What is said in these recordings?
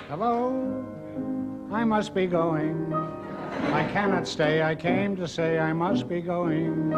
Hello, I must be going. I cannot stay. I came to say I must be going.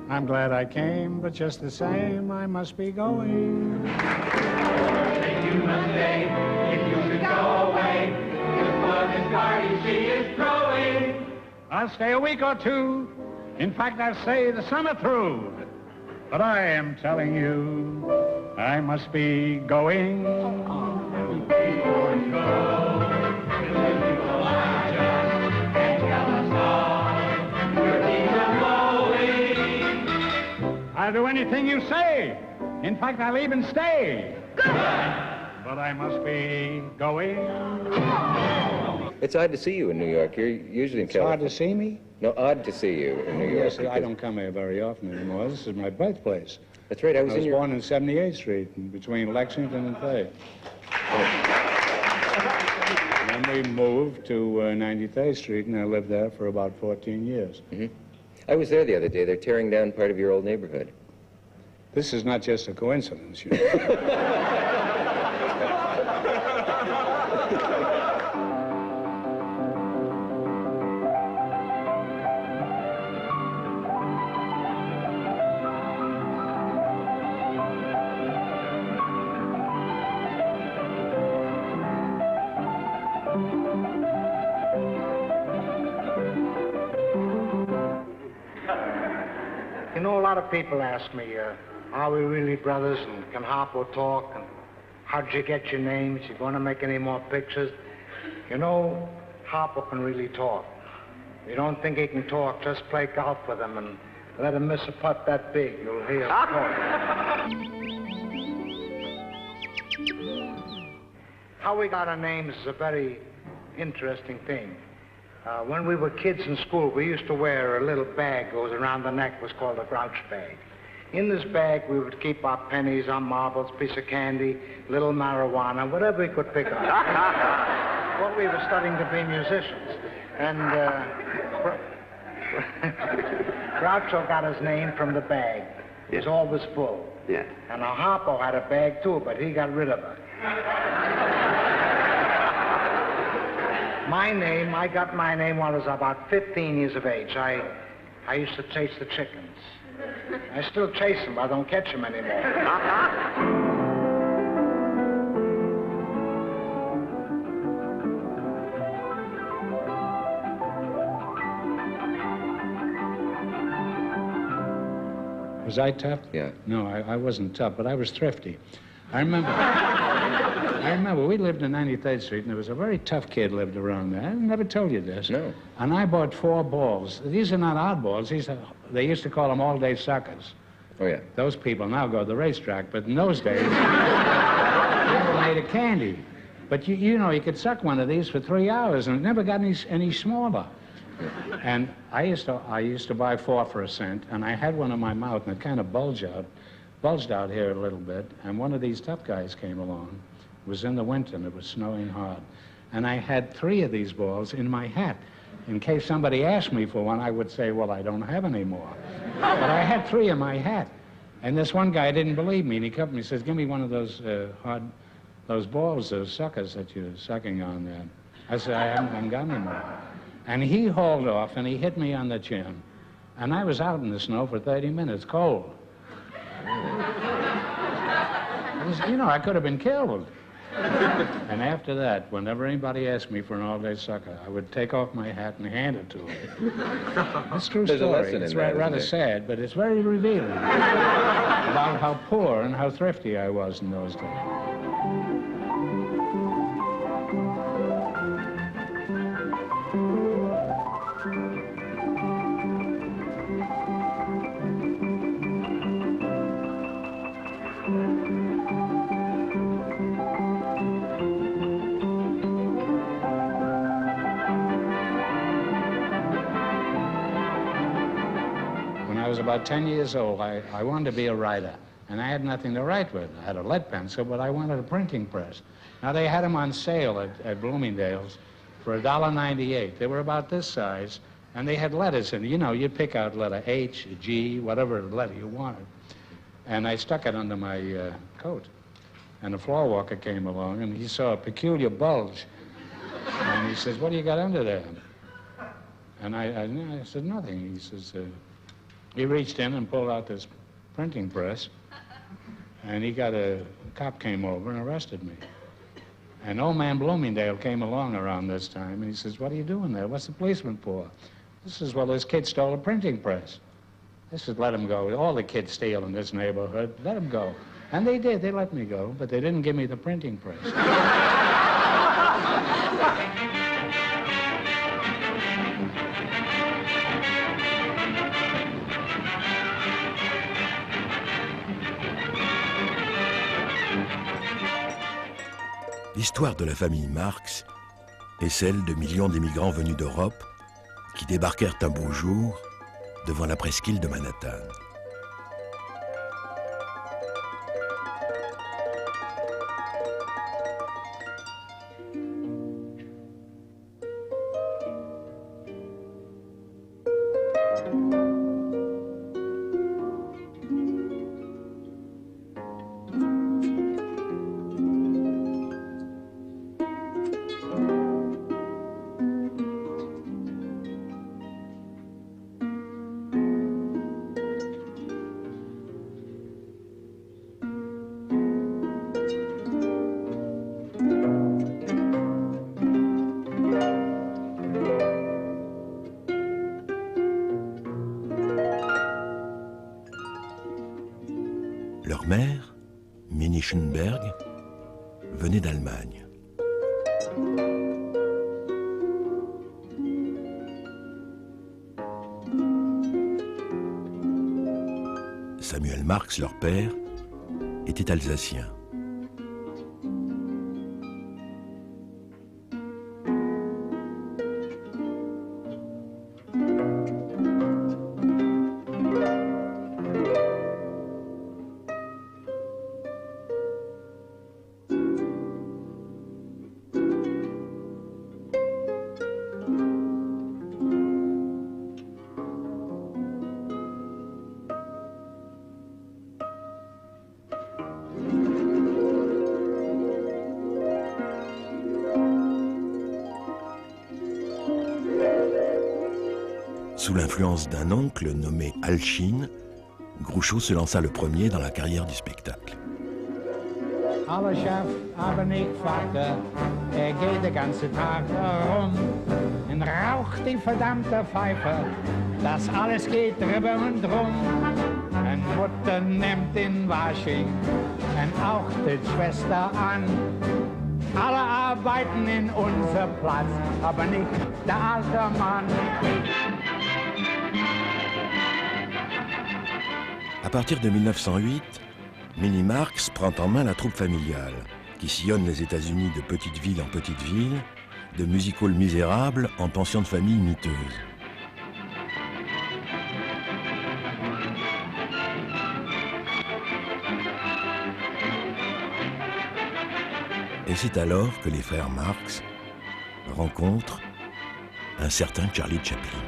I'm glad I came, but just the same, I must be going. If you must stay, if you should go away, the fun and party she is throwing. I'll stay a week or two. In fact, I'll stay the summer through. But I am telling you, I must be going. I'll do anything you say. In fact, I'll even stay. Good. But I must be going. It's odd to see you in New York. You're usually in California. It's hard to see me? No, odd to see you in New York. Yes, I don't come here very often anymore. This is my birthplace. That's right. I was born in 78th Street, between Lexington and 3rd. And then we moved to 93rd Street, and I lived there for about 14 years. Mm-hmm. I was there the other day. They're tearing down part of your old neighborhood. This is not just a coincidence, you know. You know, a lot of people ask me, are we really brothers, and can Harpo talk, and how'd you get your names? You going to make any more pictures? You know, Harpo can really talk. If you don't think he can talk, just play golf with him and let him miss a putt that big. You'll hear him talk. How we got our names is a very interesting thing. When we were kids in school, we used to wear a little bag goes around the neck, was called a grouch bag. In this bag, we would keep our pennies, our marbles, piece of candy, little marijuana, whatever we could pick up. Well, we were studying to be musicians. And Groucho got his name from the bag. It was always full. Yeah. And our Harpo had a bag, too, but he got rid of it. My name, I got my name when I was about 15 years of age. I used to chase the chickens. I still chase them, but I don't catch them anymore. Was I tough? Yeah. No, I wasn't tough, but I was thrifty. I remember we lived in 93rd Street, and there was a very tough kid lived around there. I never told you this. No. And I bought 4 balls. These are not oddballs. They used to call them all-day suckers. Oh, yeah. Those people now go to the racetrack, but in those days, they were made of candy. But you know, you could suck one of these for 3 hours, and it never got any smaller. And I used to buy 4 for a cent, and I had one in my mouth, and it kind of bulged out here a little bit, and one of these tough guys came along. It was in the winter, and it was snowing hard. And I had 3 of these balls in my hat. In case somebody asked me for one, I would say, well, I don't have any more. But I had 3 in my hat. And this one guy didn't believe me, and he come and he says, give me one of those those balls, those suckers that you're sucking on there. I said, I haven't got any more. And he hauled off, and he hit me on the chin. And I was out in the snow for 30 minutes, cold. You know, I could have been killed. And after that, whenever anybody asked me for an all-day sucker, I would take off my hat and hand it to him. It's a true There's story. a lesson It's in that, rather isn't there? sad, but it's very revealing about how poor and how thrifty I was in those days. about 10 years old, I wanted to be a writer, and I had nothing to write with. I had a lead pencil, but I wanted a printing press. Now, they had them on sale at Bloomingdale's for $1.98. They were about this size, and they had letters in it. You know, you'd pick out letter H, G, whatever letter you wanted. And I stuck it under my coat. And the floor walker came along, and he saw a peculiar bulge. And he says, "What do you got under there?" And I said, "Nothing." He says, he reached in and pulled out this printing press, and a cop came over and arrested me. And old man Bloomingdale came along around this time, and he says, "What are you doing there? What's the policeman for?" This is, "Well, this kid stole a printing press." This is, "Let him go. All the kids steal in this neighborhood. Let him go." And they did. They let me go, but they didn't give me the printing press. L'histoire de la famille Marx est celle de millions d'immigrants venus d'Europe qui débarquèrent un beau jour devant la presqu'île de Manhattan. Leur mère, Minnie Schoenberg, venait d'Allemagne. Samuel Marx, leur père, était alsacien. Sous l'influence d'un oncle nommé Alchin, Groucho se lança le premier dans la carrière du spectacle. Alle Chef, aber nicht Vater, geht den ganzen Tag herum und raucht die verdammte Pfeife, das alles geht drüber und drum. Und Mutter nimmt den Wasching und auch die Schwester an. Alle arbeiten in unser Platz, aber nicht der alte Mann. À partir de 1908, Minnie Marx prend en main la troupe familiale, qui sillonne les États-Unis de petite ville en petite ville, de music-hall misérables en pension de famille miteuse. Et c'est alors que les frères Marx rencontrent un certain Charlie Chaplin.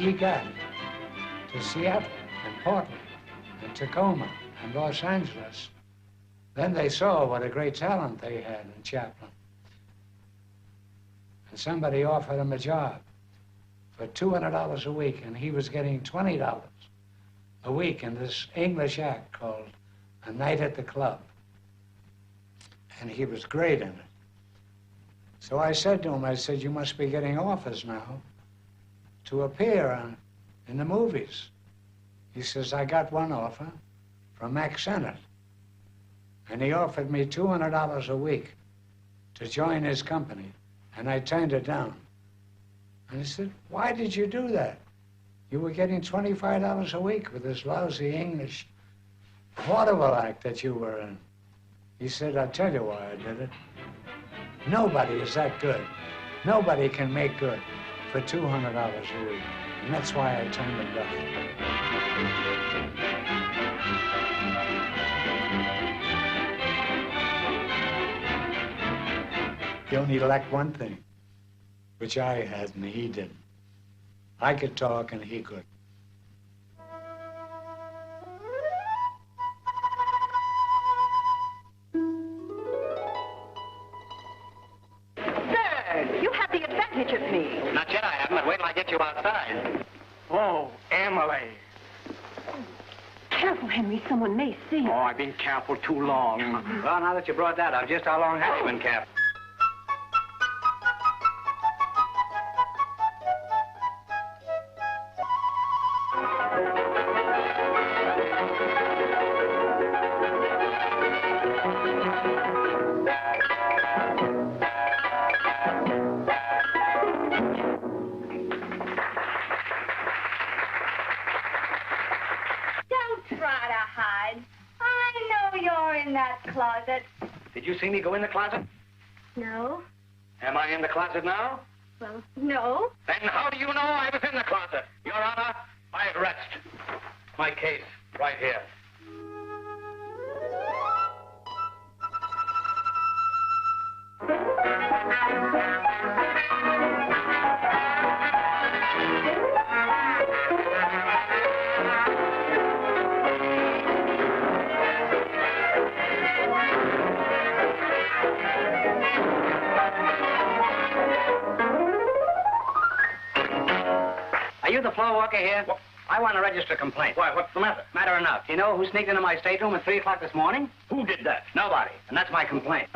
He got to Seattle and Portland and Tacoma and Los Angeles. Then they saw what a great talent they had in Chaplin. And somebody offered him a job for $200 a week, and he was getting $20 a week in this English act called A Night at the Club. And he was great in it. So I said to him, I said, "You must be getting offers now to appear in the movies." He says, "I got one offer from Max Sennett, and he offered me $200 a week to join his company, and I turned it down." And he said, "Why did you do that? You were getting $25 a week with this lousy English vaudeville act that you were in." He said, "I'll tell you why I did it. Nobody is that good Nobody can make good for $200 a week. And that's why I turned them down. He only lacked one thing, which I had and he didn't. I could talk and he couldn't. You have the advantage of me. Not yet I haven't, but wait till I get you outside. Oh, Emily. Careful, Henry. Someone may see you. Oh, I've been careful too long. Well, now that you brought that up, just how long have you been careful? Closet. Did you see me go in the closet? No. Am I in the closet now? Well, no. Then how do you know I was in the closet? Your Honor, I rest my case right here. Are you the floor walker here? What? I want to register a complaint. Why, what's the matter? Matter enough. Do you know who sneaked into my stateroom at 3 o'clock this morning? Who did that? Nobody. And that's my complaint.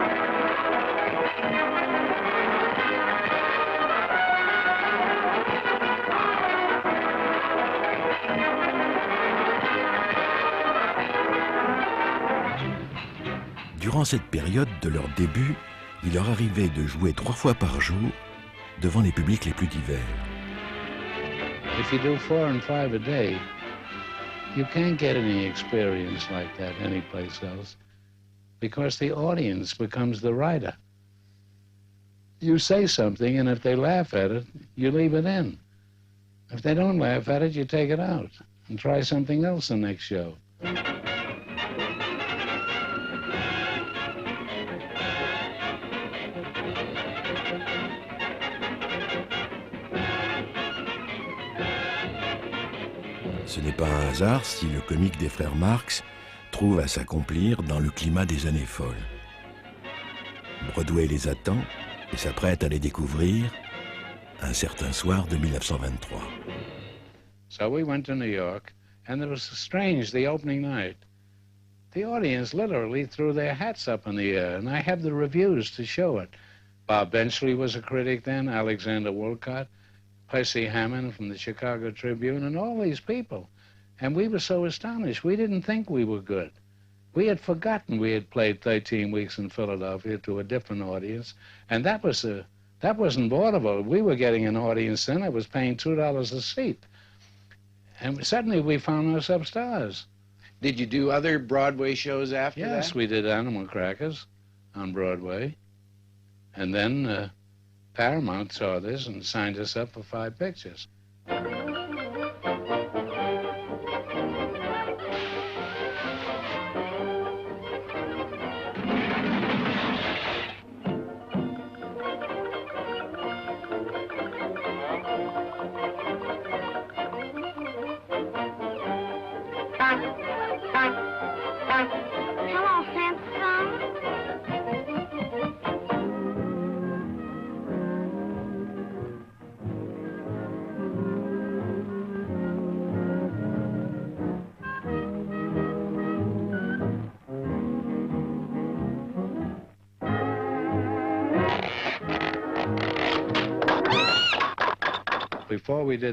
Durant cette période de leur début, il leur arrivait de jouer 3 fois par jour devant les publics les plus divers. If you do 4 and 5 a day, you can't get any experience like that anyplace else because the audience becomes the writer. You say something, and if they laugh at it, you leave it in. If they don't laugh at it, you take it out and try something else the next show. Ce n'est pas un hasard si le comique des frères Marx trouve à s'accomplir dans le climat des années folles. Broadway les attend et s'apprête à les découvrir un certain soir de 1923. So we went to New York, and it was strange the opening night. The audience literally threw their hats up in the air, and I have the reviews to show it. Bob Benchley was a critic then, Alexander Woollcott, Percy Hammond from the Chicago Tribune, and all these people. And we were so astonished. We didn't think we were good. We had forgotten we had played 13 weeks in Philadelphia to a different audience, and that wasn't vaudeville. We were getting an audience then that was paying $2 a seat. And suddenly we found ourselves stars. Did you do other Broadway shows after that? Yes, we did Animal Crackers on Broadway. And then Paramount saw this and signed us up for 5 pictures. Hello, Samson. Before we did